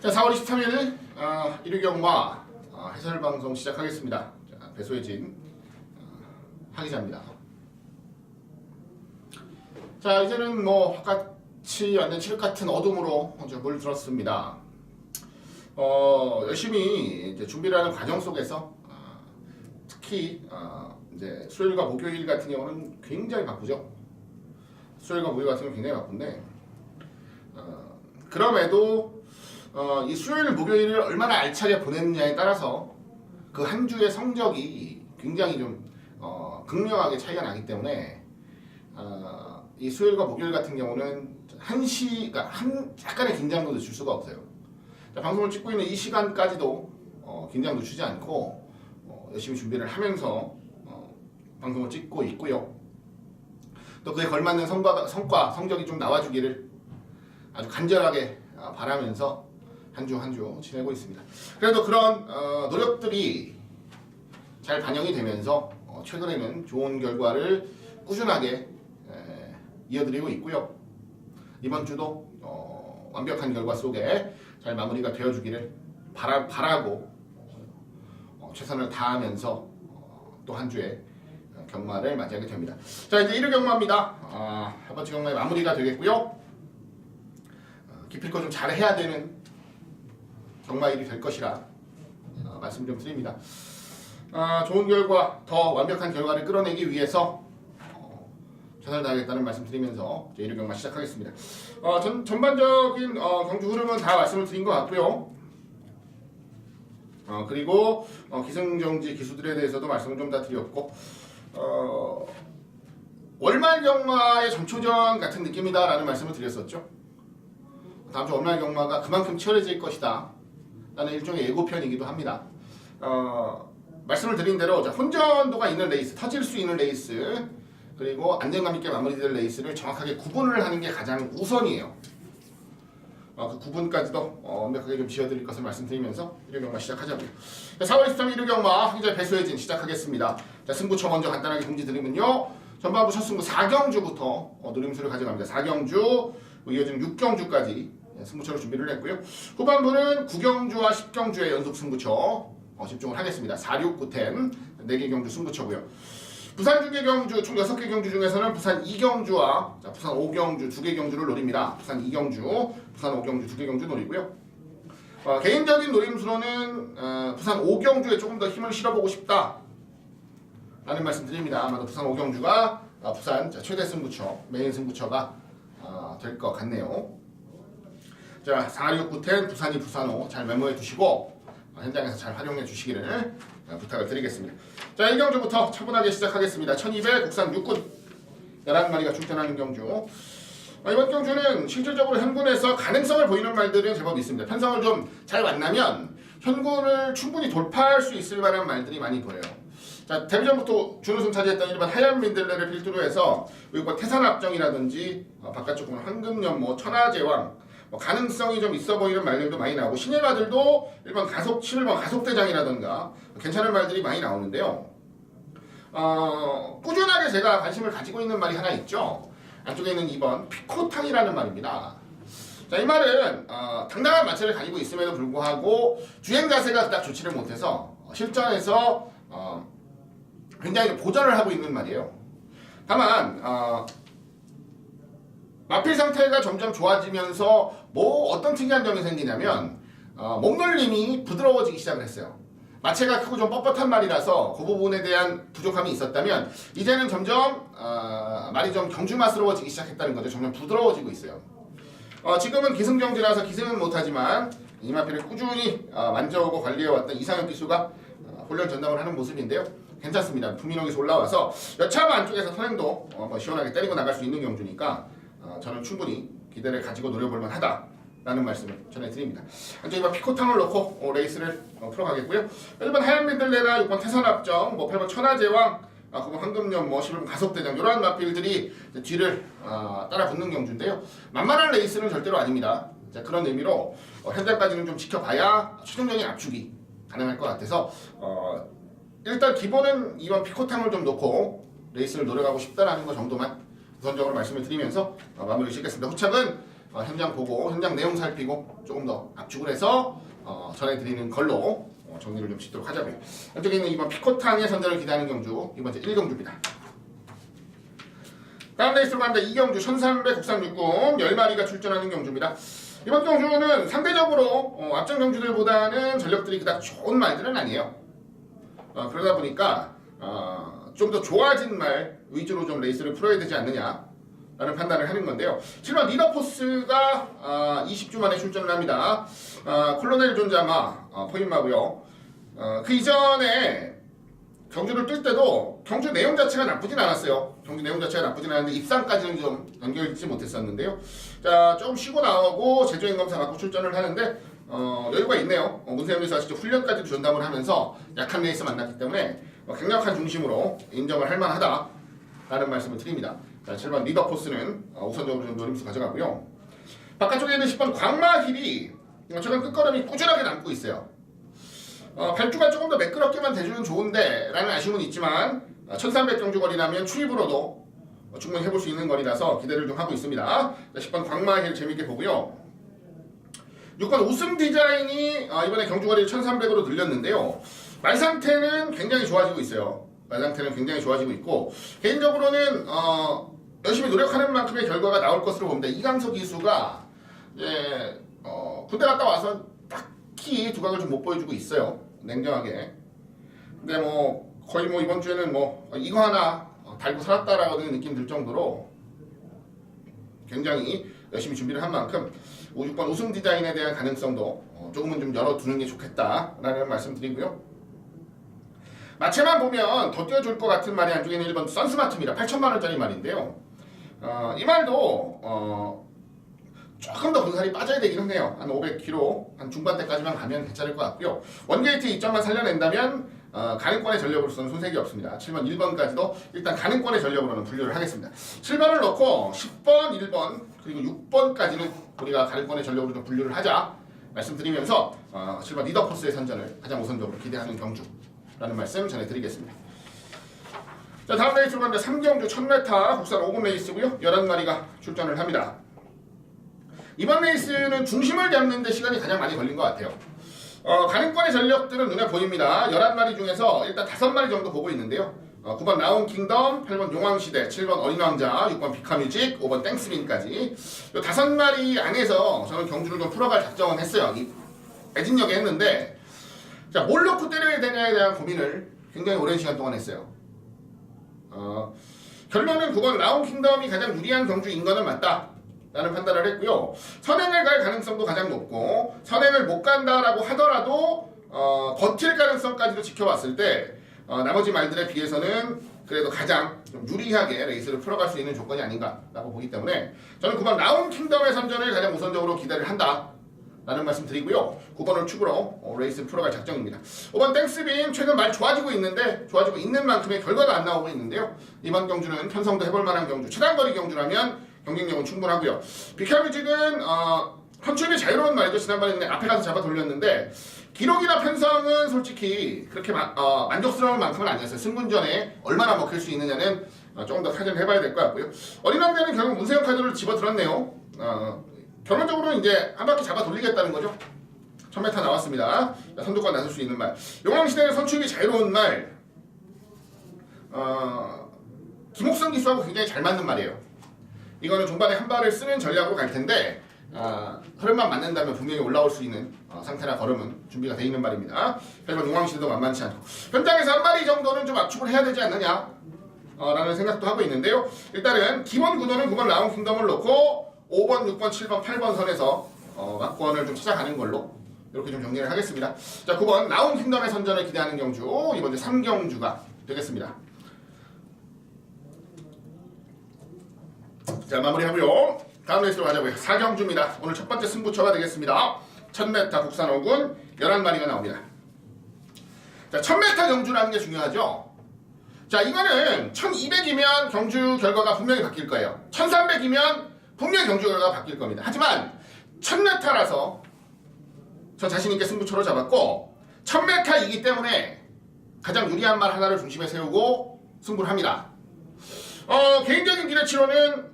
자, 4월 23일 일요경마 해설 방송 시작하겠습니다. 자, 배소혜진 하기자입니다. 자, 이제는 뭐 같이 완전 칠흑 같은 어둠으로 물들었습니다. 열심히 이제 준비를 하는 과정 속에서 특히 이제 수요일과 목요일 같은 경우는 굉장히 바쁘죠. 수요일과 목요일 같은 경우는 굉장히 바쁜데 그럼에도 이 수요일, 목요일을 얼마나 알차게 보냈느냐에 따라서 그 한 주의 성적이 굉장히 좀 극명하게 차이가 나기 때문에 이 수요일과 목요일 같은 경우는 그러니까 약간의 긴장도 늦출 수가 없어요. 자, 방송을 찍고 있는 이 시간까지도 긴장도 주지 않고 열심히 준비를 하면서 방송을 찍고 있고요. 또 그에 걸맞는 성과, 성적이 좀 나와주기를 아주 간절하게 바라면서 한 주 한 주 지내고 있습니다. 그래도 그런 노력들이 잘 반영이 되면서 최근에는 좋은 결과를 꾸준하게 이어드리고 있고요. 이번 주도 완벽한 결과 속에 잘 마무리가 되어주기를 바라고 최선을 다하면서 또 한 주의 경마를 맞이하게 됩니다. 자, 이제 일요 경마입니다. 첫 번째 경마의 마무리가 되겠고요. 기필코 좀 잘해야 되는 경마일이 될 것이라 말씀 좀 드립니다. 좋은 결과, 더 완벽한 결과를 끌어내기 위해서 최선을 다하겠다는 말씀 드리면서 이제 일요 경마 시작하겠습니다. 전반적인 경주 흐름은 다 말씀을 드린 것 같고요. 그리고 기승정지 기수들에 대해서도 말씀을 좀 다 드렸고 월말 경마의 전초전 같은 느낌이다라는 말씀을 드렸었죠. 다음 주 월말 경마가 그만큼 치열해질 것이다 라는 일종의 예고편이기도 합니다. 말씀을 드린 대로 혼전도가 있는 레이스, 터질 수 있는 레이스, 그리고 안정감 있게 마무리될 레이스를 정확하게 구분을 하는 게 가장 우선이에요. 그 구분까지도 완벽하게 좀 지어드릴 것을 말씀드리면서 일요 경마 시작하자고요. 4월 23일 일요 경마 황제 배소혜진 시작하겠습니다. 자, 승부처 먼저 간단하게 공지 드리면요. 전반부 첫 승부 4경주부터 노림수를 가져갑니다. 4경주, 이어지는 6경주까지 승부처를 준비를 했고요. 후반부는 9경주와 10경주의 연속 승부처 집중을 하겠습니다. 4, 6, 9템 4개 경주 승부처고요. 부산 2개 경주, 총 6개 경주 중에서는 부산 2경주와 부산 5경주 2개 경주를 노립니다. 부산 2경주, 부산 5경주 2개 경주 노리고요. 개인적인 노림수로는 부산 5경주에 조금 더 힘을 실어보고 싶다 라는 말씀 드립니다. 아마도 부산 5경주가 부산 최대 승부처, 메인 승부처가 될 것 같네요. 자, 4, 6, 9, 10 부산이 부산 5 잘 메모해 두시고 현장에서 잘 활용해 주시기를 부탁을 드리겠습니다. 자, 1경주부터 차분하게 시작하겠습니다. 1200 국산 6군 11마리가 출전하는 경주. 이번 경주는 실질적으로 현군에서 가능성을 보이는 말들은 제법 있습니다. 편성을 좀 잘 만나면 현군을 충분히 돌파할 수 있을 만한 말들이 많이 보여요. 자, 데뷔전부터 준우승 차지했던 일반 하얀 민들레를 필두로 해서 이번 태산압정이라든지 바깥쪽 보면 황금연모, 천하제왕 가능성이 좀 있어 보이는 말들도 많이 나오고 신의 마들도 일반 가속 7번 가속대장이라던가 괜찮은 말들이 많이 나오는데요. 꾸준하게 제가 관심을 가지고 있는 말이 하나 있죠. 안쪽에 있는 2번 피코탕이라는 말입니다. 자, 이 말은 당당한 마체를 가지고 있음에도 불구하고 주행 자세가 딱 좋지를 못해서 실전에서 굉장히 보전을 하고 있는 말이에요. 다만 마필 상태가 점점 좋아지면서 어떤 특이한 점이 생기냐면 몸놀림이 부드러워지기 시작을 했어요. 마체가 크고 좀 뻣뻣한 말이라서 그 부분에 대한 부족함이 있었다면 이제는 점점 말이 좀 경주맛스러워지기 시작했다는 거죠. 점점 부드러워지고 있어요. 지금은 기승정지라서 기승은 못하지만 이 마필을 꾸준히 만져오고 관리해왔던 이상혁 기수가 훈련 전담을 하는 모습인데요. 괜찮습니다. 부민호기에서 올라와서 여차하면 안쪽에서 선행도 시원하게 때리고 나갈 수 있는 경주니까 저는 충분히 기대를 가지고 노려볼 만하다 라는 말씀을 전해드립니다. 안쪽에 피코탕을 넣고 레이스를 풀어가겠고요. 1번 하얀 민들레나 6번 태산압정, 8번 천하제왕, 9번 황금연모, 11번 가속대장 이러한 마필들이 뒤를 따라 붙는 경주인데요. 만만한 레이스는 절대로 아닙니다. 자, 그런 의미로 현장까지는 좀 지켜봐야 최종적인 압축이 가능할 것 같아서 일단 기본은 2번 피코탕을 좀 놓고 레이스를 노려가고 싶다라는 것 정도만 우선적으로 말씀을 드리면서 마무리를 짓겠습니다. 후착은 현장 보고 현장 내용 살피고 조금 더 압축을 해서 전해드리는 걸로 정리를 좀 짓도록 하자고요. 이쪽에 있는 이번 피코탕의 선전을 기대하는 경주 이번 주 1경주입니다. 다음 레이스로 갑니다. 2경주 1300 국산 육군 10마리가 출전하는 경주입니다. 이번 경주는 상대적으로 앞전 경주들보다는 전력들이 그닥 좋은 말들은 아니에요. 그러다 보니까 좀 더 좋아진 말 위주로 좀 레이스를 풀어야 되지 않느냐 라는 판단을 하는 건데요. 7번 리더포스가 20주 만에 출전을 합니다. 콜로넬 존자마 포인마고요. 그 이전에 경주를 뛸 때도 경주 내용 자체가 나쁘진 않았어요. 경주 내용 자체가 나쁘진 않았는데 입상까지는 좀 연결되지 못했었는데요. 자, 조금 쉬고 나오고 제조인 검사 받고 출전을 하는데 여유가 있네요. 문세영 선수가 직접 훈련까지도 전담을 하면서 약한 레이스 만났기 때문에 강력한 중심으로 인정을 할 만하다라는 말씀을 드립니다. 자, 7번 리더포스는 우선적으로 좀 노림수 가져가고요. 바깥쪽에 있는 10번 광마힐이 최근 끝걸음이 꾸준하게 남고 있어요. 발주가 조금 더 매끄럽게만 대주는 좋은데 라는 아쉬움은 있지만 1300 경주 거리라면 추입으로도 충분히 해볼 수 있는 거리라서 기대를 좀 하고 있습니다. 자, 10번 광마힐 재밌게 보고요. 6번 우승 디자인이 이번에 경주 거리를 1300으로 늘렸는데요. 말 상태는 굉장히 좋아지고 있어요. 말 상태는 굉장히 좋아지고 있고 개인적으로는 열심히 노력하는 만큼의 결과가 나올 것으로 봅니다. 이강석 기수가 군대 갔다 와서 딱히 두각을 좀 못 보여주고 있어요. 냉정하게. 근데 뭐 거의 뭐 이번 주에는 뭐 이거 하나 달고 살았다라는 느낌 들 정도로 굉장히 열심히 준비를 한 만큼 6번 우승 디자인에 대한 가능성도 조금은 좀 열어두는 게 좋겠다라는 말씀 드리고요. 마체만 보면 더 뛰어줄 것 같은 말이 안쪽에는 1번 선스마트입니다. 8천만원짜리 말인데요. 이 말도 조금 더 군살이 빠져야 되긴 해요. 한 500km, 한 중반대까지만 가면 괜찮을 것 같고요. 원게이트 이점만 살려낸다면 가능권의 전력으로서는 손색이 없습니다. 7번, 1번까지도 일단 가능권의 전력으로는 분류를 하겠습니다. 7번을 넣고 10번, 1번, 그리고 6번까지는 우리가 가능권의 전력으로 좀 분류를 하자 말씀드리면서 7번 리더포스의 선전을 가장 우선적으로 기대하는 경주라는 말씀 전해드리겠습니다. 자, 다음 레이스로 갑니다. 3경주 1000m 국산 5분 레이스고요. 11마리가 출전을 합니다. 이번 레이스는 중심을 잡는 데 시간이 가장 많이 걸린 것 같아요. 가능권의 전력들은 눈에 보입니다. 11마리 중에서 일단 5마리 정도 보고 있는데요. 9번 라온 킹덤, 8번 용왕시대, 7번 어린왕자, 6번 비카뮤직, 5번 땡스빈까지 이 5마리 안에서 저는 경주를 좀 풀어갈 작정은 했어요. 애진역에 했는데 자, 뭘 넣고 때려야 되냐에 대한 고민을 굉장히 오랜 시간 동안 했어요. 결론은 9번 라온 킹덤이 가장 유리한 경주인 거는 맞다 라는 판단을 했고요. 선행을 갈 가능성도 가장 높고 선행을 못 간다라고 하더라도 버틸 가능성까지도 지켜봤을 때 나머지 말들에 비해서는 그래도 가장 좀 유리하게 레이스를 풀어갈 수 있는 조건이 아닌가라고 보기 때문에 저는 9번 라온 킹덤의 선전을 가장 우선적으로 기대를 한다 라는 말씀 드리고요. 9번을 축으로 레이스를 풀어갈 작정입니다. 5번 땡스빈 최근 많이 좋아지고 있는 만큼의 결과가 안 나오고 있는데요. 이번 경주는 편성도 해볼 만한 경주, 최단거리 경주라면 경쟁력은 충분하고요. 비카뮤직은 컨트롤이 자유로운 말이죠. 지난번에 앞에 가서 잡아 돌렸는데 기록이나 편성은 솔직히 그렇게 만족스러운 만큼은 아니었어요. 승군전에 얼마나 먹힐 수 있느냐는 조금 더 타진을 해봐야 될 것 같고요. 어린왕자는 결국 문세영 카드를 집어들었네요. 결론적으로 이제 한 바퀴 잡아 돌리겠다는 거죠. 1000m 나왔습니다. 선두권 나설 수 있는 말. 용왕시대는 선출이 자유로운 말. 김옥성 기수하고 굉장히 잘 맞는 말이에요. 이거는 종반에 한 발을 쓰는 전략으로 갈 텐데 흐름만 맞는다면 분명히 올라올 수 있는 상태나 걸음은 준비가 되어 있는 말입니다. 하지만 용왕시대도 만만치 않고 현장에서 한 마리 정도는 좀 압축을 해야 되지 않느냐 라는 생각도 하고 있는데요. 일단은 기본 구도는 9번 라운 킹덤을 놓고 5번, 6번, 7번, 8번 선에서 막권을 좀 찾아가는 걸로 이렇게 좀 정리를 하겠습니다. 자, 9번 라운 킹덤의 선전을 기대하는 경주 이번 주 3경주가 되겠습니다. 자, 마무리하고요. 다음 레이스로 가자고요. 4경주입니다. 오늘 첫 번째 승부처가 되겠습니다. 1000m 국산 5군 11마리가 나옵니다. 자, 1000m 경주라는 게 중요하죠. 자, 이거는 1200이면 경주 결과가 분명히 바뀔 거예요. 1300이면 분명히 경주 결과가 바뀔 겁니다. 하지만 1000m라서 저 자신있게 승부처로 잡았고 1000m이기 때문에 가장 유리한 말 하나를 중심에 세우고 승부를 합니다. 개인적인 기대치로는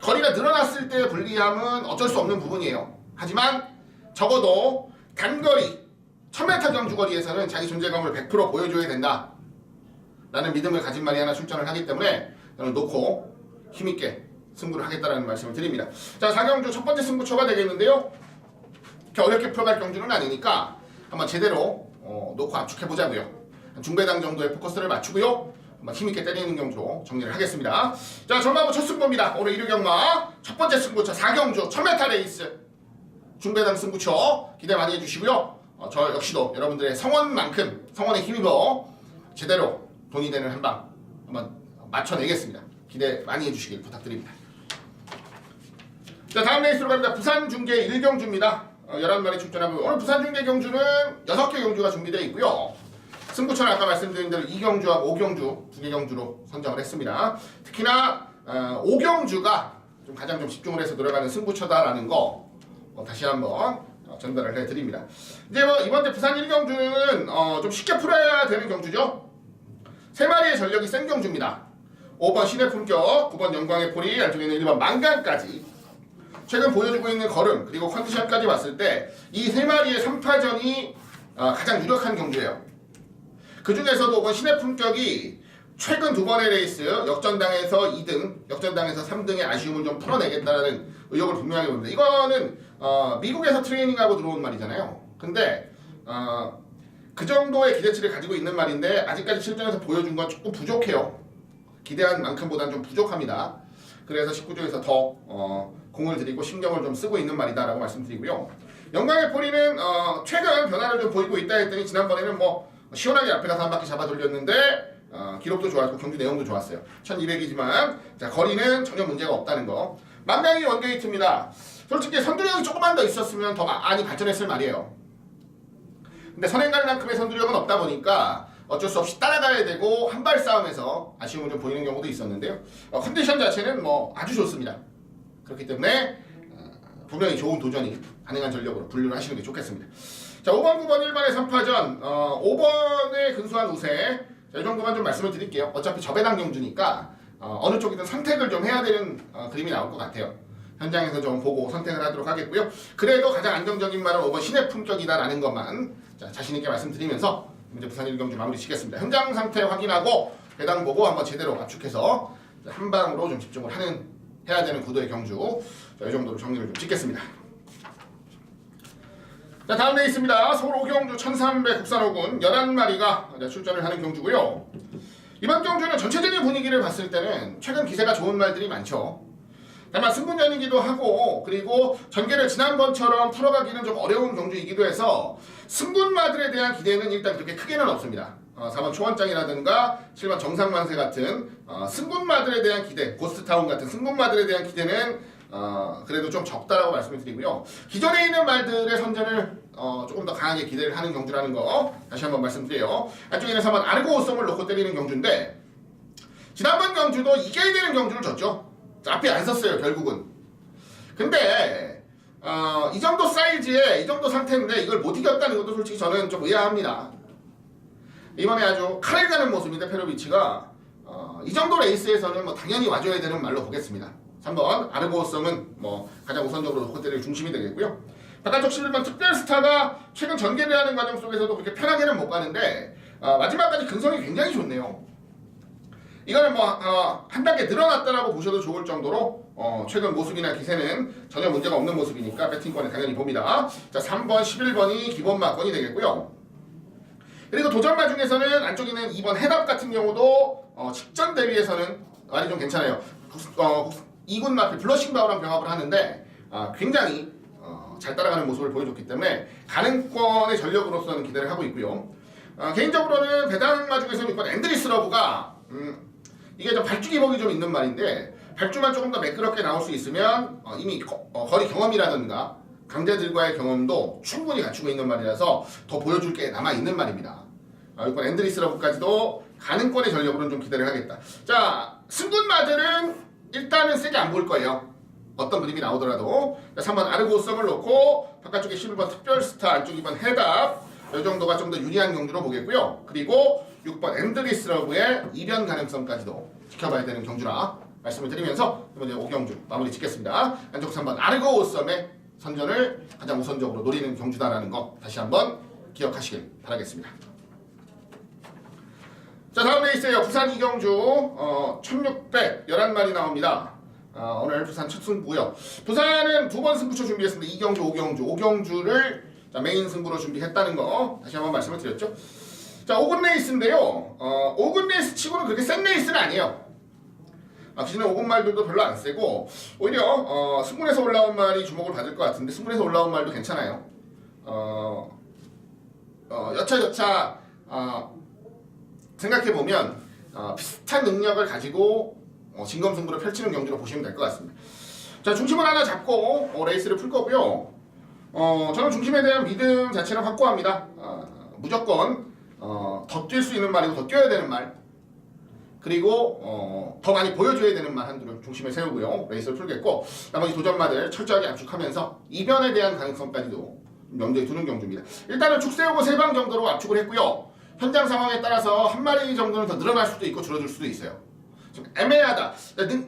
거리가 늘어났을 때의 불리함은 어쩔 수 없는 부분이에요. 하지만 적어도 단거리 1000m 경주거리에서는 자기 존재감을 100% 보여줘야 된다 라는 믿음을 가진 말이 하나 출전을 하기 때문에 저는 놓고 힘있게 승부를 하겠다라는 말씀을 드립니다. 자, 4경주 첫 번째 승부처가 되겠는데요. 이렇게 어렵게 풀어갈 경주는 아니니까 한번 제대로 놓고 압축해보자고요. 중배당 정도의 포커스를 맞추고요. 한번 힘있게 때리는 경주로 정리를 하겠습니다. 자, 전반부 첫 승부입니다. 오늘 1위 경마 첫 번째 승부처 4경주 1000m 레이스 중배당 승부처 기대 많이 해주시고요. 저 역시도 여러분들의 성원만큼 성원에 힘입어 제대로 돈이 되는 한방 한번 맞춰내겠습니다. 기대 많이 해주시길 부탁드립니다. 자, 다음 레이스로 갑니다. 부산중계 1경주입니다. 11마리 출전하고 오늘 부산중계 경주는 6개 경주가 준비되어 있고요. 승부처는 아까 말씀드린 대로 2경주하고 5경주 2개 경주로 선정을 했습니다. 특히나 5경주가 좀 가장 좀 집중을 해서 들어가는 승부처다라는 거 다시 한번 전달을 해드립니다. 이제 이번 주 부산 1경주는 좀 쉽게 풀어야 되는 경주죠. 3마리의 전력이 센 경주입니다. 5번 신의 품격, 9번 영광의 포리, 안쪽에는 1번 만강까지 최근 보여주고 있는 걸음 그리고 컨디션까지 봤을 때 이 3마리의 3파전이 가장 유력한 경주예요. 그 중에서도 5번 신의 품격이 최근 2번의 레이스 역전당에서 2등, 역전당에서 3등의 아쉬움을 좀 풀어내겠다는 의욕을 분명하게 보입니다. 이거는 미국에서 트레이닝하고 들어온 말이잖아요. 근데 그 정도의 기대치를 가지고 있는 말인데 아직까지 실전에서 보여준 건 조금 부족해요. 기대한 만큼보다는 좀 부족합니다. 그래서 19조에서 더 공을 들이고 신경을 좀 쓰고 있는 말이다라고 말씀드리고요. 영광의 포리는 최근 변화를 좀 보이고 있다 했더니 지난번에는 뭐 시원하게 앞에 가서 한 바퀴 잡아 돌렸는데 기록도 좋았고 경주 내용도 좋았어요. 1200이지만 자, 거리는 전혀 문제가 없다는 거. 만강이 원게이트입니다. 솔직히 선두력이 조금만 더 있었으면 더 많이 발전했을 말이에요. 근데 선행갈만큼의 선두력은 없다 보니까 어쩔 수 없이 따라가야 되고 한발 싸움에서 아쉬움을 좀 보이는 경우도 있었는데요. 컨디션 자체는 뭐 아주 좋습니다. 그렇기 때문에 분명히 좋은 도전이 가능한 전력으로 분류를 하시는 게 좋겠습니다. 자, 5번, 9번, 1번의 3파전 5번의 근소한 우세 자, 이 정도만 좀 말씀을 드릴게요. 어차피 저배당 경주니까 어느 쪽이든 선택을 좀 해야 되는 그림이 나올 것 같아요. 현장에서 좀 보고 선택을 하도록 하겠고요. 그래도 가장 안정적인 말은 5번 신의 품격이다라는 것만 자신있게 말씀드리면서 이제 부산 1경주 마무리 짓겠습니다. 현장 상태 확인하고 배당 보고 한번 제대로 압축해서 한 방으로 좀 집중을 해야 되는 구도의 경주 자, 이 정도로 정리를 좀 짓겠습니다. 자, 다음 레이스입니다. 서울 5경주 1300 국산호군 11마리가 출전을 하는 경주고요. 이번 경주는 전체적인 분위기를 봤을 때는 최근 기세가 좋은 말들이 많죠. 다만 승분전이기도 하고 그리고 전개를 지난번처럼 풀어가기는 좀 어려운 경주이기도 해서 승분마들에 대한 기대는 일단 그렇게 크게는 없습니다. 4번 초원장이라든가 7번 정상만세 같은 승분마들에 대한 기대, 고스트타운 같은 승분마들에 대한 기대는 그래도 좀 적다라고 말씀을 드리고요. 기존에 있는 말들의 선전을 조금 더 강하게 기대를 하는 경주라는 거 다시 한번 말씀드려요. 안쪽에는 3번 아르고우성을 놓고 때리는 경주인데 지난번 경주도 이겨야 되는 경주를 졌죠. 앞에 안 섰어요 결국은. 근데 이 정도 사이즈에 이 정도 상태인데 이걸 못 이겼다는 것도 솔직히 저는 좀 의아합니다. 이번에 아주 칼을 가는 모습인데 페로비치가 이 정도 레이스에서는 뭐 당연히 와줘야 되는 말로 보겠습니다. 3번 아르고우성은 뭐 가장 우선적으로 놓고 때릴 중심이 되겠고요. 바깥쪽 11번 특별스타가 최근 전개를 하는 과정 속에서도 그렇게 편하게는 못 가는데 마지막까지 근성이 굉장히 좋네요. 이거는 뭐 한 단계 늘어났다라고 보셔도 좋을 정도로 최근 모습이나 기세는 전혀 문제가 없는 모습이니까 배팅권에 당연히 봅니다. 자, 3번, 11번이 기본 마건이 되겠고요. 그리고 도전마 중에서는 안쪽에 있는 2번 해답 같은 경우도 직전 대비해서는 말이 좀 괜찮아요. 2군 마필 블러싱 바우랑 병합을 하는데 굉장히 잘 따라가는 모습을 보여줬기 때문에 가능권의 전력으로서는 기대를 하고 있고요. 개인적으로는 배당마 중에서는 6번 앤드리스 러브가 이게 좀 발주 기복이 좀 있는 말인데 발주만 조금 더 매끄럽게 나올 수 있으면 이미 거리 경험이라든가 강자들과의 경험도 충분히 갖추고 있는 말이라서 더 보여줄 게 남아있는 말입니다. 6번 앤드리스 러브까지도 가능권의 전력으로는 좀 기대를 하겠다. 자, 승군마들은 일단은 세게 안 볼 거예요. 어떤 그림이 나오더라도. 3번 아르고우성을 놓고 바깥쪽에 11번 특별스타, 안쪽 2번 해답 이 정도가 좀 더 유리한 경주로 보겠고요. 그리고 6번 앤드리스 러브의 이변 가능성까지도 지켜봐야 되는 경주라 말씀을 드리면서 이번에 5경주 마무리 짓겠습니다. 안쪽 3번 아르고 오썸의 선전을 가장 우선적으로 노리는 경주다라는 거 다시 한번 기억하시길 바라겠습니다. 자, 다음 레이스에요. 부산 이경주 1611마리 나옵니다. 오늘 부산 첫 승부고요. 부산은 두 번 승부처 준비했습니다. 이경주, 오경주를 메인 승부로 준비했다는 거 다시 한번 말씀을 드렸죠. 자, 5군 레이스인데요. 5군 레이스 치고는 그렇게 센 레이스는 아니에요. 기존에 5군 말들도 별로 안 세고 오히려 승군에서 올라온 말이 주목을 받을 것 같은데 승군에서 올라온 말도 괜찮아요. 여차저차 생각해보면 비슷한 능력을 가지고 진검승부를 펼치는 경기로 보시면 될 것 같습니다. 자, 중심을 하나 잡고 레이스를 풀 거고요. 저는 중심에 대한 믿음 자체는 확고합니다. 무조건 더 뛸 수 있는 말이고 더 뛰어야 되는 말, 그리고 더 많이 보여줘야 되는 말 한두를 중심에 세우고요. 레이스를 풀겠고 나머지 도전마들 철저하게 압축하면서 이변에 대한 가능성까지도 염두에 두는 경주입니다. 일단은 축 세우고 3방 정도로 압축을 했고요. 현장 상황에 따라서 한 마리 정도는 더 늘어날 수도 있고 줄어들 수도 있어요. 좀 애매하다.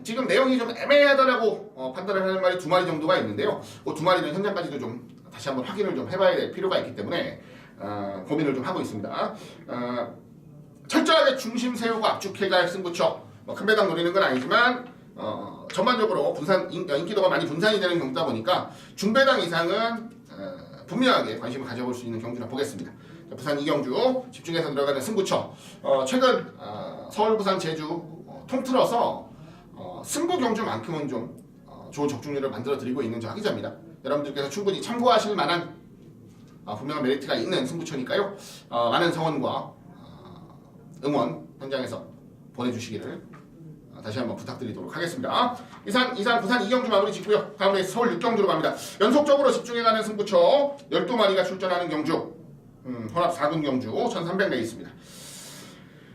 지금 내용이 좀 애매하다라고 판단을 하는 말이 2마리 정도가 있는데요. 그 2마리는 현장까지도 좀 다시 한번 확인을 좀 해봐야 될 필요가 있기 때문에 고민을 좀 하고 있습니다. 철저하게 중심 세우고 압축해갈 승부처. 큰 배당 노리는 건 아니지만 전반적으로 인기도가 많이 분산이 되는 경주다 보니까 중배당 이상은 분명하게 관심을 가져볼 수 있는 경주라 보겠습니다. 부산 이경주 집중해서 들어가는 승부처. 최근 서울, 부산, 제주 통틀어서 승부 경주만큼은 좀 좋은 적중률을 만들어 드리고 있는 저 하기자입니다. 여러분들께서 충분히 참고하실 만한 분명한 메리트가 있는 승부처니까요. 많은 성원과 응원 현장에서 보내주시기를 다시 한번 부탁드리도록 하겠습니다. 이상 부산 이경주 마무리 짓고요. 다음 레이스 서울 6경주로 갑니다. 연속적으로 집중해가는 승부처 12마리가 출전하는 경주, 혼합 4군 경주 1300 레이스입니다.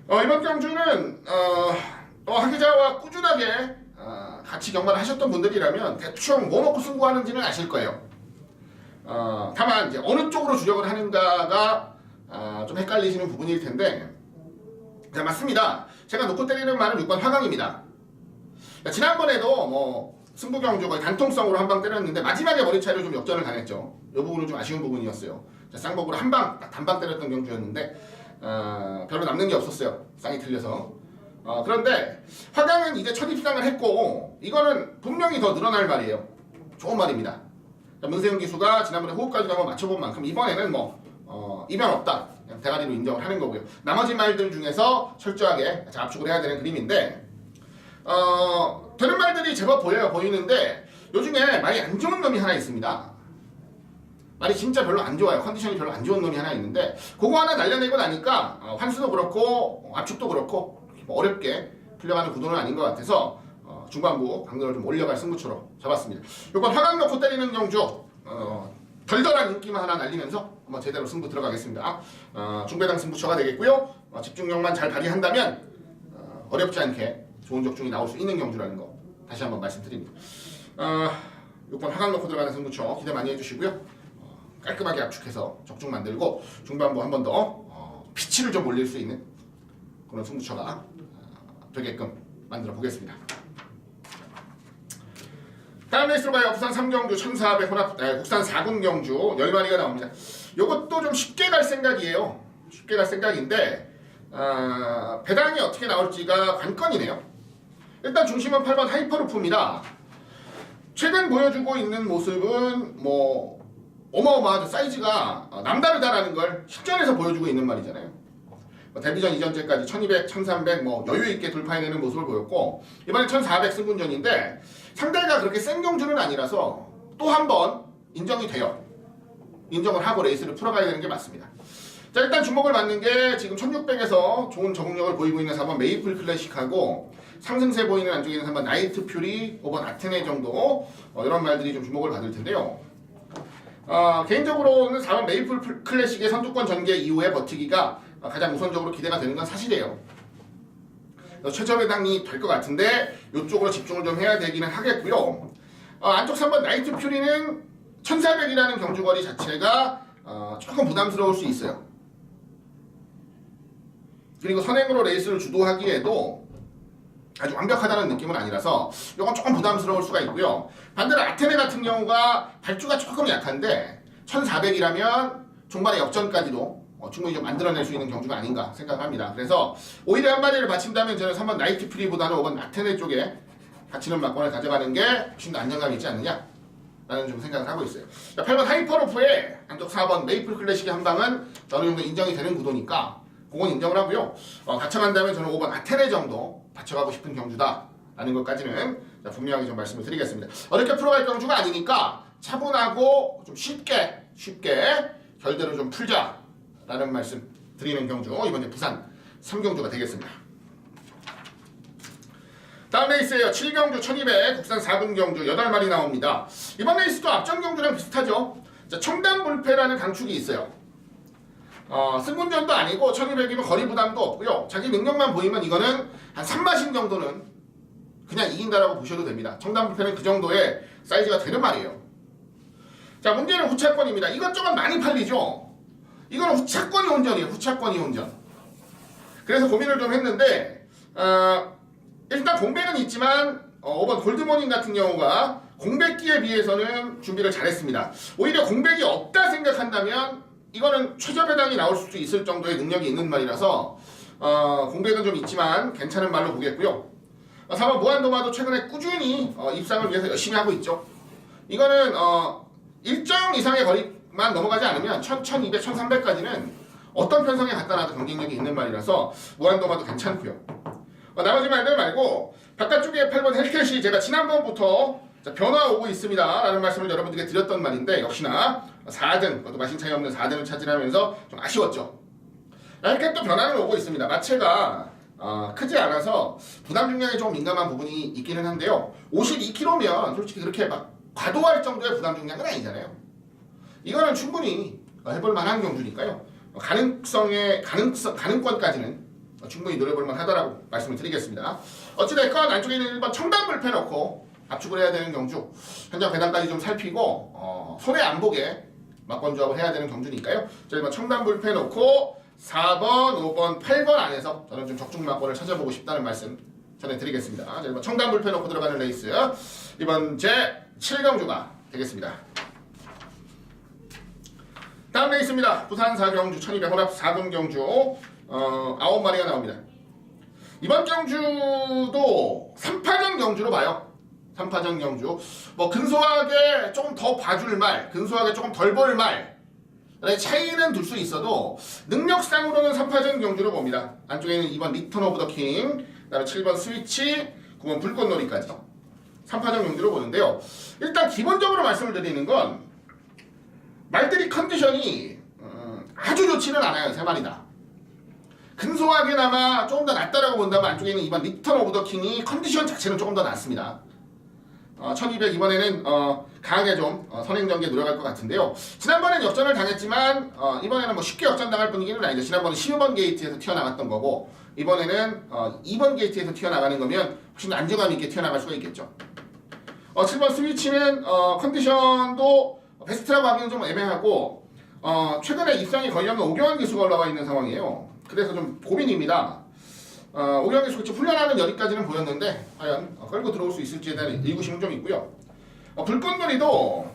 이번 경주는 하기자와 꾸준하게 같이 경마를 하셨던 분들이라면 대충 뭐 먹고 승부하는지는 아실 거예요. 다만 이제 어느 쪽으로 주력을 하는가가 좀 헷갈리시는 부분일 텐데, 네, 맞습니다. 제가 놓고 때리는 말은 6번 화강입니다. 지난번에도 승부 경주 거의 단통성으로 한 방 때렸는데 마지막에 머리 차이로 좀 역전을 당했죠. 이 부분은 좀 아쉬운 부분이었어요. 쌍복으로 한 방, 단방 때렸던 경주였는데 별로 남는 게 없었어요. 쌍이 틀려서. 그런데 화강은 이제 첫 입상을 했고 이거는 분명히 더 늘어날 말이에요. 좋은 말입니다. 문세윤 기수가 지난번에 호흡까지 한번 맞춰본 만큼 이번에는 이변 없다. 그냥 대가리로 인정을 하는 거고요. 나머지 말들 중에서 철저하게 압축을 해야 되는 그림인데 되는 말들이 제법 보이는데 요즘에 말이 안 좋은 놈이 하나 있습니다. 말이 진짜 별로 안 좋아요. 컨디션이 별로 안 좋은 놈이 하나 있는데 그거 하나 날려내고 나니까 환수도 그렇고 압축도 그렇고 어렵게 풀려가는 구도는 아닌 것 같아서 중반부 강도를 좀 올려갈 승부처로 잡았습니다. 이번 화강 넣고 때리는 경주 덜덜한 인기만 하나 날리면서 한번 제대로 승부 들어가겠습니다. 중배당 승부처가 되겠고요. 집중력만 잘 발휘한다면 어렵지 않게 좋은 적중이 나올 수 있는 경주라는 거 다시 한번 말씀드립니다. 6번 화강 넣고 들어가는 승부처 기대 많이 해주시고요. 깔끔하게 압축해서 적중 만들고 중반부 한 번 더 피치를 좀 올릴 수 있는 그런 승부처가 되게끔 만들어 보겠습니다. 다음 레이스로 가요. 부산 3경주 1400 혼합 국산 4군 경주 10마리가 나옵니다. 요것도 좀 쉽게 갈 생각이에요. 쉽게 갈 생각인데 배당이 어떻게 나올지가 관건이네요. 일단 중심은 8번 하이퍼루프입니다. 최근 보여주고 있는 모습은 어마어마하죠. 사이즈가 남다르다라는 걸 실전에서 보여주고 있는 말이잖아요. 데뷔전 이전제까지 1200, 1300 여유있게 돌파해내는 모습을 보였고 이번엔 1400 승군전인데 상대가 그렇게 센 경주는 아니라서 또 한 번 인정이 돼요. 인정을 하고 레이스를 풀어가야 되는 게 맞습니다. 자, 일단 주목을 받는 게 지금 1600에서 좋은 적응력을 보이고 있는 4번 메이플 클래식하고 상승세 보이는 안쪽에 있는 3번 나이트 퓨리, 5번 아테네 정도 이런 말들이 좀 주목을 받을 텐데요. 개인적으로는 4번 메이플 클래식의 선두권 전개 이후에 버티기가 가장 우선적으로 기대가 되는 건 사실이에요. 최저 배당이 될 것 같은데 이쪽으로 집중을 좀 해야 되기는 하겠고요. 안쪽 3번 나이트 퓨리는 1400이라는 경주거리 자체가 조금 부담스러울 수 있어요. 그리고 선행으로 레이스를 주도하기에도 아주 완벽하다는 느낌은 아니라서 이건 조금 부담스러울 수가 있고요. 반대로 아테네 같은 경우가 발주가 조금 약한데 1400이라면 종반의 역전까지도 충분히 좀 만들어낼 수 있는 경주가 아닌가 생각합니다. 그래서 오히려 한 마리를 바친다면 저는 3번 나이트 프리보다는 5번 아테네 쪽에 바치는 막권을 가져가는 게 훨씬 더 안정감이 있지 않느냐 라는 좀 생각을 하고 있어요. 자, 8번 하이퍼로프의 안쪽 4번 메이플 클래식의 한 방은 어느 정도 인정이 되는 구도니까 그건 인정을 하고요. 바쳐간다면 저는 5번 아테네 정도 바쳐가고 싶은 경주다 라는 것까지는 분명하게 좀 말씀을 드리겠습니다. 어렵게 풀어갈 경주가 아니니까 차분하고 좀 쉽게 결대로 좀 풀자 라는 말씀 드리는 경주, 이번에 부산 3경주가 되겠습니다. 다음 레이스에요. 7경주 1200 국산 4분 경주 8마리 나옵니다. 이번 레이스도 앞전 경주랑 비슷하죠. 자, 청담불패라는 강축이 있어요. 승분전도 아니고 1200이면 거리 부담도 없고요. 자기 능력만 보이면 이거는 한 3마신 정도는 그냥 이긴다라고 보셔도 됩니다. 청담불패는 그 정도의 사이즈가 되는 말이에요. 자, 문제는 후차권입니다. 이것저것 많이 팔리죠. 이거는 후차권 이혼전이에요. 후차권 이혼전. 그래서 고민을 좀 했는데 일단 공백은 있지만 5번 골드모닝 같은 경우가 공백기에 비해서는 준비를 잘했습니다. 오히려 공백이 없다 생각한다면 이거는 최저배당이 나올 수도 있을 정도의 능력이 있는 말이라서 공백은 좀 있지만 괜찮은 말로 보겠고요. 4번 무한도마도 최근에 꾸준히 입상을 위해서 열심히 하고 있죠. 이거는 일정 이상의 거리만 넘어가지 않으면 1200, 1300까지는 어떤 편성에 갖다 놔도 경쟁력이 있는 말이라서 무한도마도 괜찮고요. 나머지 말들 말고 바깥쪽에 8번 헬켓이 제가 지난번부터 변화 오고 있습니다 라는 말씀을 여러분들께 드렸던 말인데 역시나 4등, 그것도 마신 차이 없는 4등을 차지하면서 좀 아쉬웠죠. 헬켓도 변화는 오고 있습니다. 마체가 크지 않아서 부담 중량에 좀 민감한 부분이 있기는 한데요. 52kg면 솔직히 그렇게 막 과도할 정도의 부담 중량은 아니잖아요. 이거는 충분히 해볼 만한 경주니까요. 가능권까지는 충분히 노려볼 만하다라고 말씀을 드리겠습니다. 어찌됐건 안쪽에 있는 1번 청담불패 넣고 압축을 해야 되는 경주, 현장 배당까지 좀 살피고 손해 안 보게 막권 조합을 해야 되는 경주니까요. 자, 1번 청담불패 넣고 4번, 5번, 8번 안에서 저는 좀 적중 막권을 찾아보고 싶다는 말씀 전해드리겠습니다. 자, 1번 청담불패 넣고 들어가는 레이스 이번 제 7경주가 되겠습니다. 다음 레이스입니다. 부산 4경주 1200 혼합 4분 경주 9마리가 나옵니다. 이번 경주도 3파전 경주로 봐요. 3파전 경주. 뭐 근소하게 조금 더 봐줄 말, 근소하게 조금 덜 볼 말 차이는 둘 수 있어도 능력상으로는 3파전 경주로 봅니다. 안쪽에는 2번 리턴 오브 더 킹, 그다음에 7번 스위치, 9번 불꽃놀이까지 3파전 경주로 보는데요. 일단 기본적으로 말씀을 드리는 건 말들이 컨디션이 아주 좋지는 않아요. 3마리다. 근소하게나마 조금 더 낫다라고 본다면 안쪽에 있는 2번 리턴 오브 더 킹이 컨디션 자체는 조금 더 낫습니다. 1200 이번에는 강하게 좀 선행전개에 노력할 것 같은데요. 지난번엔 역전을 당했지만 이번에는 뭐 쉽게 역전당할 분위기는 아니죠. 지난번에 15번 게이트에서 튀어나갔던 거고 이번에는 2번 게이트에서 튀어나가는 거면 훨씬 더 안정감 있게 튀어나갈 수가 있겠죠. 7번 스위치는 컨디션도 베스트라고 하기는 좀 애매하고 최근에 입상이 거의 없는 오경환 기수가 올라와 있는 상황이에요. 그래서 좀 고민입니다. 오경환 기수가 훈련하는 여기까지는 보였는데 과연 끌고 들어올 수 있을지에 대한 의구심은 좀 있고요. 불꽃놀이도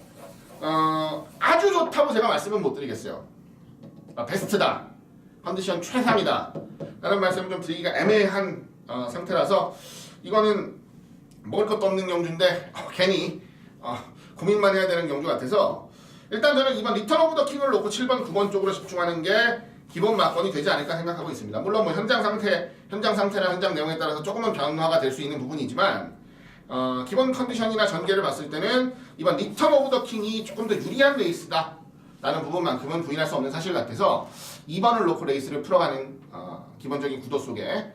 아주 좋다고 제가 말씀은 못 드리겠어요. 베스트다, 컨디션 최상이다 라는 말씀을 좀 드리기가 애매한 상태라서 이거는 먹을 것도 없는 경주인데 괜히 고민만 해야 되는 경주 같아서 일단 저는 이번 리턴 오브 더 킹을 놓고 7번, 9번 쪽으로 집중하는 게 기본 막권이 되지 않을까 생각하고 있습니다. 물론 뭐 현장 상태나 현장 내용에 따라서 조금은 변화가 될 수 있는 부분이지만 기본 컨디션이나 전개를 봤을 때는 이번 리턴 오브 더 킹이 조금 더 유리한 레이스다 라는 부분만큼은 부인할 수 없는 사실 같아서 2번을 놓고 레이스를 풀어가는 기본적인 구도 속에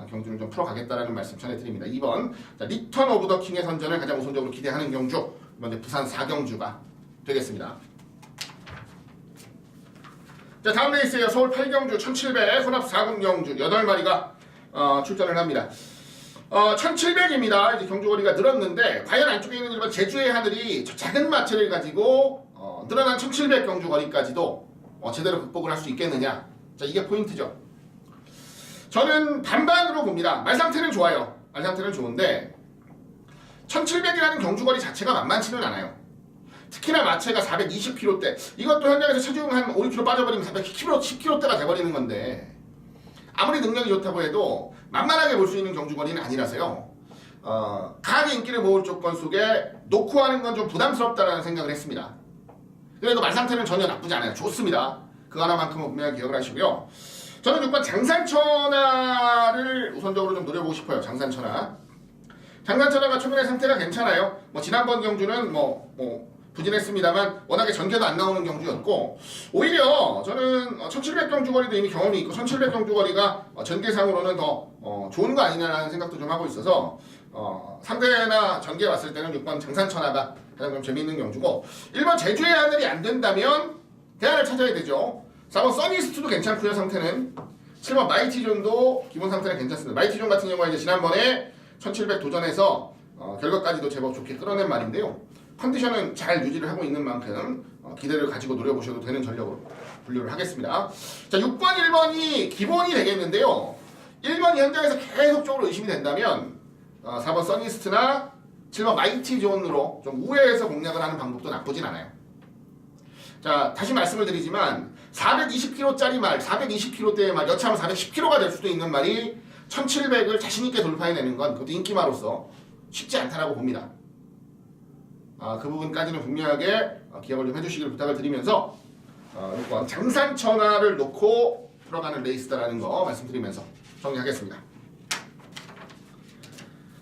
경주를 좀 풀어가겠다라는 말씀 전해드립니다. 2번 리턴 오브 더 킹의 선전을 가장 우선적으로 기대하는 경주, 이번 부산 4경주가 되겠습니다. 자, 다음 레이스에요. 서울 8경주 1700 혼합 4군 경주 8마리가 출전을 합니다. 1700입니다. 이제 경주거리가 늘었는데 과연 안쪽에 있는 일반 제주의 하늘이 저 작은 마체를 가지고 늘어난 1700 경주거리까지도 제대로 극복을 할 수 있겠느냐. 자, 이게 포인트죠. 저는 반반으로 봅니다. 말 상태는 좋아요. 말 상태는 좋은데 1700이라는 경주거리 자체가 만만치는 않아요. 특히나 마체가 420km대, 이것도 현장에서 체중 한 5kg 빠져버리면 410kg, 10kg대가 돼버리는 건데 아무리 능력이 좋다고 해도 만만하게 볼 수 있는 경주거리는 아니라서요. 강하게 인기를 모을 조건 속에 놓고 하는 건 좀 부담스럽다라는 생각을 했습니다. 그래도 말 상태는 전혀 나쁘지 않아요. 좋습니다. 그 하나만큼은 분명히 기억을 하시고요. 저는 6번 장산천하를 우선적으로 좀 노려보고 싶어요. 장산천하. 장산천하가 초반의 상태가 괜찮아요. 지난번 경주는 부진했습니다만 워낙에 전개도 안 나오는 경주였고, 오히려 저는 1700 경주거리도 이미 경험이 있고 1700 경주거리가 전개상으로는 더 좋은 거 아니냐라는 생각도 좀 하고 있어서 상대나 전개 왔을 때는 6번 장산천하가 가장 좀 재미있는 경주고, 1번 제주의 하늘이 안 된다면 대안을 찾아야 되죠. 4번 써니스트도 괜찮고요. 상태는 7번 마이티존도 기본 상태는 괜찮습니다. 마이티존 같은 경우는 이제 지난번에 1700 도전해서 결과까지도 제법 좋게 끌어낸 말인데요. 컨디션은 잘 유지를 하고 있는 만큼 기대를 가지고 노려보셔도 되는 전력으로 분류를 하겠습니다. 자, 6번, 1번이 기본이 되겠는데요. 1번이 현장에서 계속적으로 의심이 된다면 4번 써니스트나 7번 마이티존으로 좀 우회해서 공략을 하는 방법도 나쁘진 않아요. 자, 다시 말씀을 드리지만 420kg짜리 말, 420kg대의 말, 여차하면 410kg가 될 수도 있는 말이 1700을 자신있게 돌파해내는 건 그것도 인기마로서 쉽지 않다라고 봅니다. 그 부분까지는 분명하게 기억을 좀 해주시길 부탁을 드리면서 장산천하를 놓고 들어가는 레이스다라는 거 말씀드리면서 정리하겠습니다.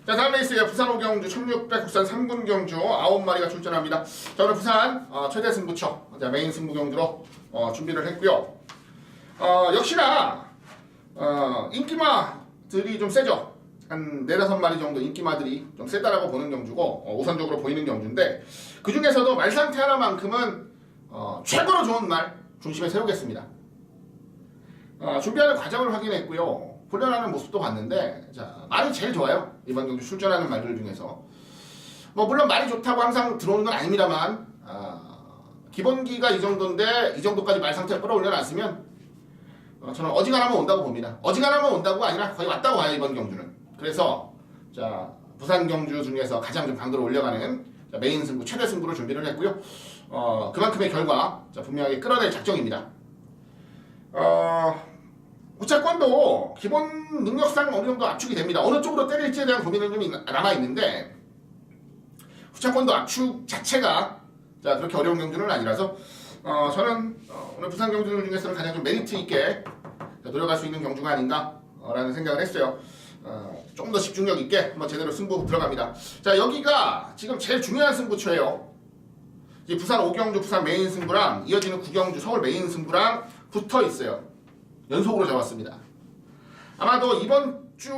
자, 다음 레이스가 부산 5경주 1600 국산 3군 경주 9마리가 출전합니다. 자, 오늘 부산 최대 승부처 메인 승부 경주로 준비를 했고요. 역시나 인기마들이 좀 세죠. 한 4-5마리 정도 인기마들이 좀 세다라고 보는 경주고 우선적으로 보이는 경주인데, 그 중에서도 말 상태 하나만큼은 최고로 좋은 말 중심에 세우겠습니다. 준비하는 과정을 확인했고요. 훈련하는 모습도 봤는데, 자, 말이 제일 좋아요. 이번 경주 출전하는 말들 중에서. 물론 말이 좋다고 항상 들어오는 건 아닙니다만, 기본기가 이 정도인데 이 정도까지 말 상태를 끌어올려놨으면 저는 어지간하면 온다고 봅니다. 어지간하면 온다고가 아니라 거의 왔다고 봐요, 이번 경주는. 그래서 자, 부산 경주 중에서 가장 좀 강도를 올려가는 메인 승부, 최대 승부를 준비를 했고요. 그만큼의 결과 분명하게 끌어낼 작정입니다. 우차권도 기본 능력상 어느 정도 압축이 됩니다. 어느 쪽으로 때릴지에 대한 고민은 좀 남아있는데, 우차권도 압축 자체가 그렇게 어려운 경주는 아니라서 저는 오늘 부산 경주들 중에서는 가장 좀 메리트 있게 노려갈 수 있는 경주가 아닌가 라는 생각을 했어요. 좀 더 집중력 있게 한번 제대로 승부 들어갑니다. 자, 여기가 지금 제일 중요한 승부처예요. 이제 부산 5경주 부산 메인 승부랑 이어지는 9경주 서울 메인 승부랑 붙어 있어요. 연속으로 잡았습니다. 아마도 이번 주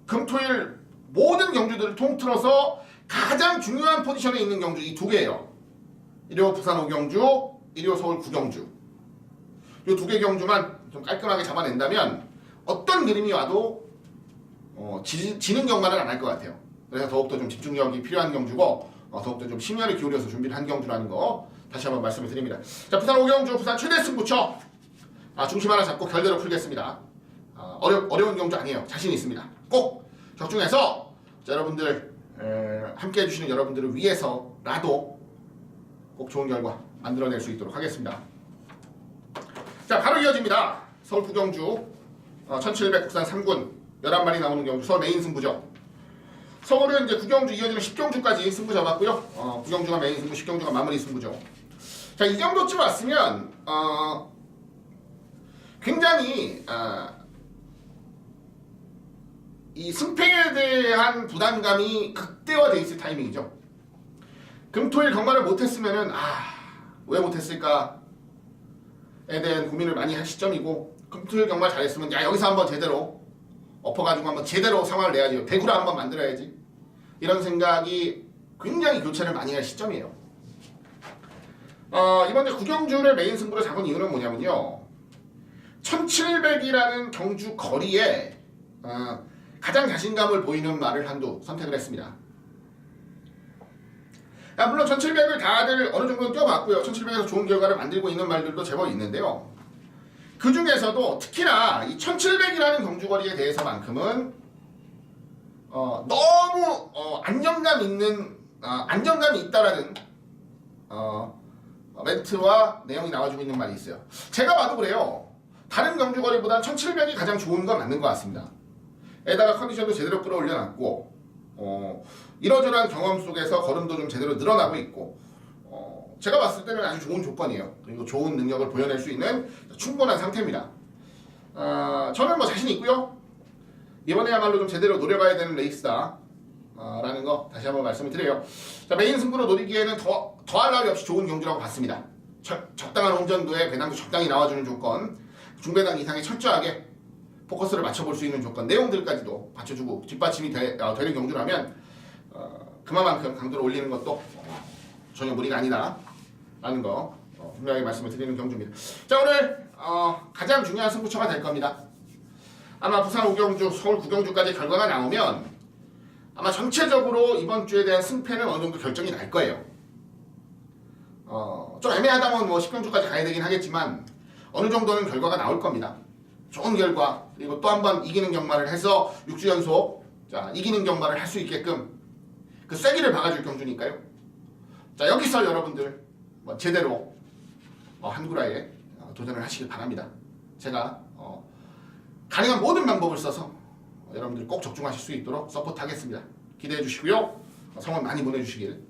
금토일 모든 경주들을 통틀어서 가장 중요한 포지션에 있는 경주 이 두 개예요. 일요 부산 5경주, 일요 서울 9경주. 이 두 개 경주만 좀 깔끔하게 잡아낸다면 어떤 그림이 와도 지는 경과는 안 할 것 같아요. 그래서 더욱더 좀 집중력이 필요한 경주고 더욱더 좀 심혈을 기울여서 준비를 한 경주라는 거 다시 한번 말씀을 드립니다. 자, 부산 5경주 부산 최대 승부처 중심 하나 잡고 결대로 풀겠습니다. 어려운 경주 아니에요. 자신 있습니다. 꼭 적중해서 여러분들 함께 해주시는 여러분들을 위해서라도 꼭 좋은 결과 만들어낼 수 있도록 하겠습니다. 자, 바로 이어집니다. 서울 9경주 1700 국산 3군 11마리 나오는 경주 서울 메인 승부죠. 서울은 이제 9경주 이어지는 10경주까지 승부 잡았고요. 9경주가 메인 승부, 10경주가 마무리 승부죠. 자, 이 정도쯤 왔으면 굉장히 이 승패에 대한 부담감이 극대화되어 있을 타이밍이죠. 금토일 경마를 못했으면은 왜 못했을까에 대한 고민을 많이 할 시점이고, 금토일 경마 잘했으면 여기서 한번 제대로 엎어가지고 한번 제대로 상황을 내야지, 대구라 한번 만들어야지, 이런 생각이 굉장히 교차를 많이 할 시점이에요. 이번에 9경주를 메인 승부로 잡은 이유는 뭐냐면요, 1700이라는 경주 거리에 가장 자신감을 보이는 말을 한두 선택을 했습니다. 물론 1700을 다들 어느 정도는 뛰어봤고요. 1700에서 좋은 결과를 만들고 있는 말들도 제법 있는데요. 그 중에서도 특히나 이 1700이라는 경주거리에 대해서만큼은 너무 안정감이 있다라는 멘트와 내용이 나와주고 있는 말이 있어요. 제가 봐도 그래요. 다른 경주거리보다 1700이 가장 좋은 건 맞는 것 같습니다. 에다가 컨디션도 제대로 끌어올려놨고 이러저러한 경험 속에서 걸음도 좀 제대로 늘어나고 있고 제가 봤을 때는 아주 좋은 조건이에요. 그리고 좋은 능력을 보여낼 수 있는 충분한 상태입니다. 저는 뭐 자신 있고요. 이번에야말로 좀 제대로 노려봐야 되는 레이스다 라는 거 다시 한번 말씀을 드려요. 자, 메인 승부로 노리기에는 더할 나위 없이 좋은 경주라고 봤습니다. 적당한 홍전도에 배당도 적당히 나와주는 조건, 중배당 이상에 철저하게 포커스를 맞춰볼 수 있는 조건, 내용들까지도 받쳐주고 뒷받침이 되는 경주라면 그만큼 강도를 올리는 것도 전혀 무리가 아니다 라는 거 분명히 말씀을 드리는 경주입니다. 자, 오늘 가장 중요한 승부처가 될 겁니다. 아마 부산 5경주, 서울 9경주까지 결과가 나오면 아마 전체적으로 이번 주에 대한 승패는 어느 정도 결정이 날 거예요. 좀 애매하다면 뭐 10경주까지 가야 되긴 하겠지만 어느 정도는 결과가 나올 겁니다. 좋은 결과, 그리고 또 한 번 이기는 경마를 해서 6주 연속 이기는 경마를 할 수 있게끔 그 쐐기를 박아줄 경주니까요. 자, 여기서 여러분들 제대로 한구라에 도전을 하시길 바랍니다. 제가 가능한 모든 방법을 써서 여러분들 꼭 적중하실 수 있도록 서포트하겠습니다. 기대해 주시고요. 성원 많이 보내주시길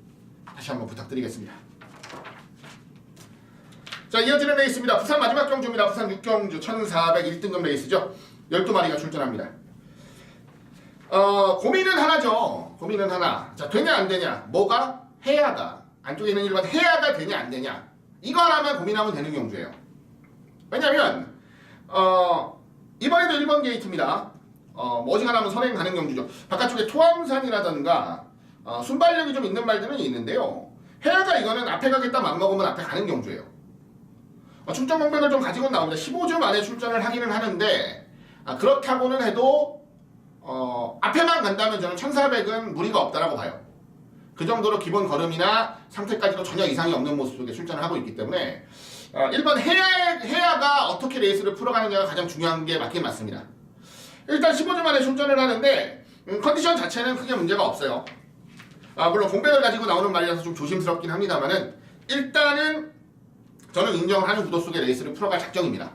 다시 한번 부탁드리겠습니다. 자, 이어지는 레이스입니다. 부산 마지막 경주입니다. 부산 6경주 1401등급 레이스죠. 12마리가 출전합니다. 고민은 하나죠. 고민은 하나. 자, 되냐 안 되냐. 뭐가? 해야가. 안쪽에 있는 일반 해야가 되냐 안 되냐. 이거 하나만 고민하면 되는 경주예요. 왜냐면 이번에도 1번 게이트입니다. 어지간하면 선행 가는 경주죠. 바깥쪽에 토암산이라던가 순발력이 좀 있는 말들은 있는데요. 해야가 이거는 앞에 가겠다 맘먹으면 앞에 가는 경주예요. 출전 공백을 좀 가지고 나옵니다. 15주 만에 출전을 하기는 하는데 그렇다고는 해도 앞에만 간다면 저는 1400은 무리가 없다라고 봐요. 그 정도로 기본 걸음이나 상태까지도 전혀 이상이 없는 모습 속에 출전을 하고 있기 때문에 1번 해야가 어떻게 레이스를 풀어가느냐가 가장 중요한 게 맞긴 맞습니다. 일단 15주 만에 출전을 하는데 컨디션 자체는 크게 문제가 없어요. 물론 공백을 가지고 나오는 말이라서 좀 조심스럽긴 합니다만은 일단은 저는 인정을 하는 구도 속에 레이스를 풀어갈 작정입니다.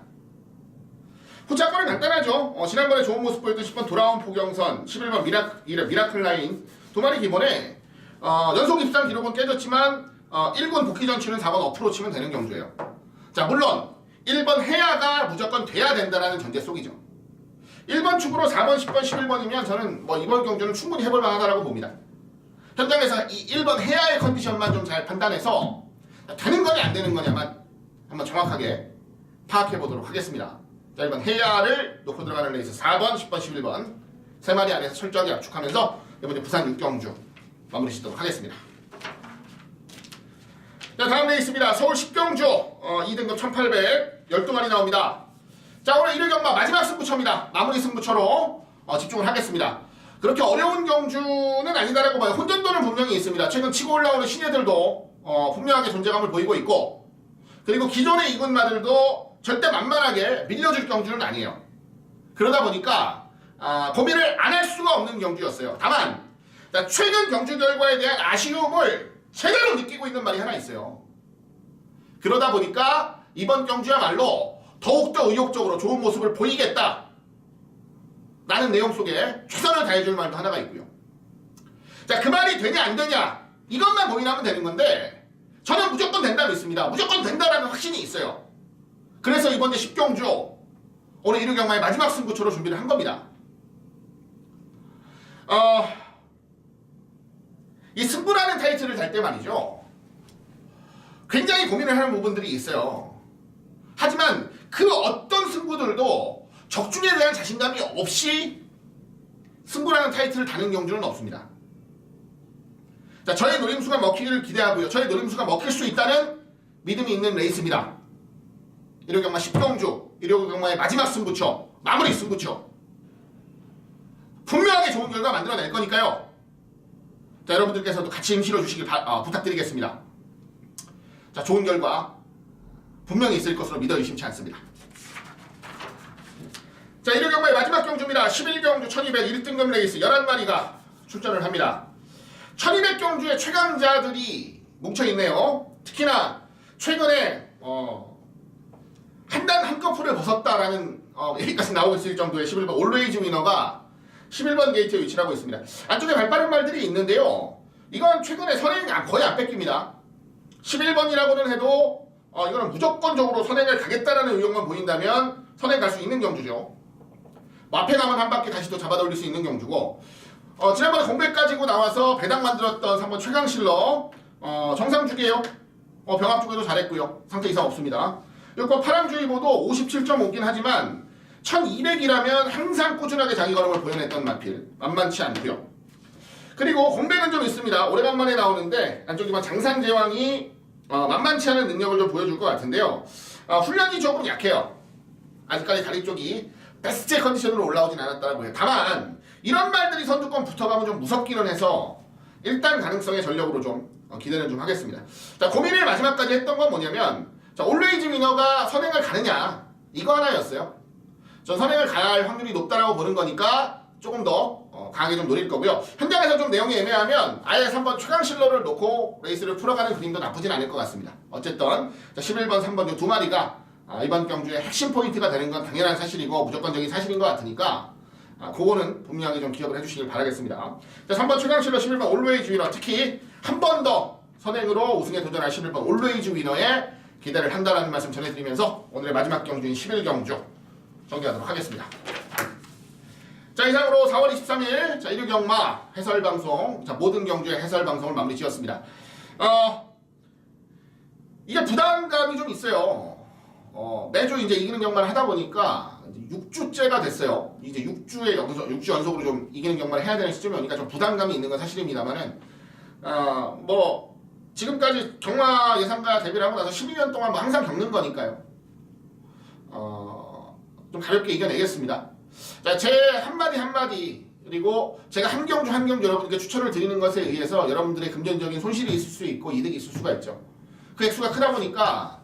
후차권은 간단하죠. 지난번에 좋은 모습 보였던 10번 돌아온 포경선, 11번 미라클 라인 두 마리 기본에 연속 입상 기록은 깨졌지만 1군 복귀 전치는 4번 어프로 치면 되는 경주예요. 자, 물론 1번 해야가 무조건 돼야 된다는 전제 속이죠. 1번 축으로 4번, 10번, 11번이면 저는 뭐 이번 경주는 충분히 해볼 만하다고 봅니다. 현장에서 이 1번 해야의 컨디션만 좀 잘 판단해서 되는 거냐 안 되는 거냐만 한번 정확하게 파악해 보도록 하겠습니다. 자, 1번 해야를 놓고 들어가는 레이스 4번, 10번, 11번 세 마리 안에서 철저하게 압축하면서 이번에 부산 6경주 마무리 짓도록 하겠습니다. 자, 다음 레이스입니다. 서울 10경주 2등급 1800 12마리 나옵니다. 자, 오늘 1회 경마 마지막 승부처입니다. 마무리 승부처로 집중을 하겠습니다. 그렇게 어려운 경주는 아니다라고 봐요. 혼전도는 분명히 있습니다. 최근 치고 올라오는 신예들도 분명하게 존재감을 보이고 있고, 그리고 기존의 이군마들도 절대 만만하게 밀려줄 경주는 아니에요. 그러다 보니까 고민을 안 할 수가 없는 경주였어요. 다만 최근 경주 결과에 대한 아쉬움을 제대로 느끼고 있는 말이 하나 있어요. 그러다 보니까 이번 경주야말로 더욱더 의욕적으로 좋은 모습을 보이겠다 라는 내용 속에 최선을 다해줄 말도 하나가 있고요. 자, 그 말이 되냐 안 되냐 이것만 고민하면 되는 건데 저는 무조건 된다 믿습니다. 무조건 된다라는 확신이 있어요. 그래서 이번에 10경주 오늘 1회 경마의 마지막 승부처로 준비를 한 겁니다. 이 승부라는 타이틀을 달 때 말이죠, 굉장히 고민을 하는 부분들이 있어요. 하지만 그 어떤 승부들도 적중에 대한 자신감이 없이 승부라는 타이틀을 다는 경주는 없습니다. 자, 저의 노림수가 먹히기를 기대하고요. 저의 노림수가 먹힐 수 있다는 믿음이 있는 레이스입니다. 1회 경마 10경주 1회 경마의 마지막 승부처, 마무리 승부처, 분명하게 좋은 결과 만들어낼 거니까요. 자, 여러분들께서도 같이 힘실어 주시길 부탁드리겠습니다. 자, 좋은 결과 분명히 있을 것으로 믿어 의심치 않습니다. 자, 1회 경마의 마지막 경주입니다. 11경주 1200 1등급 레이스 11마리가 출전을 합니다. 1200경주의 최강자들이 뭉쳐있네요. 특히나 최근에 한 단 한꺼풀을 벗었다라는 얘기까지 나오고 있을 정도의 11번 올웨이즈 위너가 11번 게이트에 위치를 하고 있습니다. 안쪽에 발빠른 말들이 있는데요. 이건 최근에 선행 거의 안 뺏깁니다. 11번이라고는 해도 이거는 무조건적으로 선행을 가겠다라는 의욕만 보인다면 선행 갈 수 있는 경주죠. 앞에 가면 한 바퀴 다시 또 잡아 돌릴 수 있는 경주고, 지난번에 공백 가지고 나와서 배당 만들었던 3번 최강실러 정상주기예요. 병합 쪽에도 잘했고요. 상태 이상 없습니다. 6번 파랑주의보도 57.5긴 하지만 1200이라면 항상 꾸준하게 자기 걸음을 보여냈던 마필, 만만치 않고요. 그리고 공백은 좀 있습니다. 오래간만에 나오는데 안쪽이만 장상제왕이 만만치 않은 능력을 좀 보여줄 것 같은데요. 훈련이 조금 약해요. 아직까지 다리 쪽이 베스트 컨디션으로 올라오진 않았다고 해요. 다만 이런 말들이 선두권 붙어가면 좀 무섭기는 해서 일단 가능성의 전력으로 좀 기대는 좀 하겠습니다. 자, 고민을 마지막까지 했던 건 뭐냐면, 자, 올웨이즈 위너가 선행을 가느냐, 이거 하나였어요. 전 선행을 갈 확률이 높다라고 보는 거니까 조금 더 강하게 좀 노릴 거고요. 현장에서 좀 내용이 애매하면 아예 3번 최강실러를 놓고 레이스를 풀어가는 그림도 나쁘진 않을 것 같습니다. 어쨌든 자, 11번, 3번 이 두 마리가 이번 경주의 핵심 포인트가 되는 건 당연한 사실이고 무조건적인 사실인 것 같으니까 그거는 분명하게 좀 기억을 해주시길 바라겠습니다. 자, 3번 최강실러, 11번 올웨이즈 위너, 특히 한 번 더 선행으로 우승에 도전할 11번 올웨이즈 위너에 기대를 한다라는 말씀 전해드리면서 오늘의 마지막 경주인 11경주 정리하도록 하겠습니다. 자, 이상으로 4월 23일 자, 1일 경마 해설방송, 자, 모든 경주의 해설방송을 마무리 지었습니다. 이게 부담감이 좀 있어요. 매주 이제 이기는 경마를 하다 보니까 6주째가 됐어요. 이제 6주 연속으로 좀 이기는 경마를 해야 되는 시점이 오니까 좀 부담감이 있는 건 사실입니다만은, 뭐, 지금까지 경마 예상가 데뷔를 하고 나서 12년 동안 뭐 항상 겪는 거니까요. 좀 가볍게 이겨내겠습니다. 자, 제 한마디, 그리고 제가 한 경주 여러분께 추천을 드리는 것에 의해서 여러분들의 금전적인 손실이 있을 수 있고 이득이 있을 수가 있죠. 그 액수가 크다 보니까,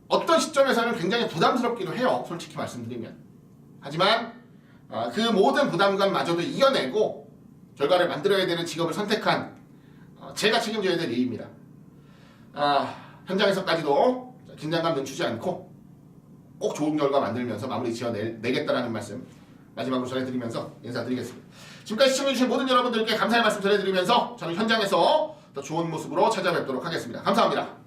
어떤 시점에서는 굉장히 부담스럽기도 해요. 솔직히 말씀드리면. 하지만 그 모든 부담감마저도 이겨내고 결과를 만들어야 되는 직업을 선택한 제가 책임져야 될 일입니다. 현장에서까지도 긴장감 늦추지 않고 꼭 좋은 결과 만들면서 마무리 지어내겠다라는 말씀 마지막으로 전해드리면서 인사드리겠습니다. 지금까지 시청해주신 모든 여러분들께 감사의 말씀 전해드리면서 저는 현장에서 더 좋은 모습으로 찾아뵙도록 하겠습니다. 감사합니다.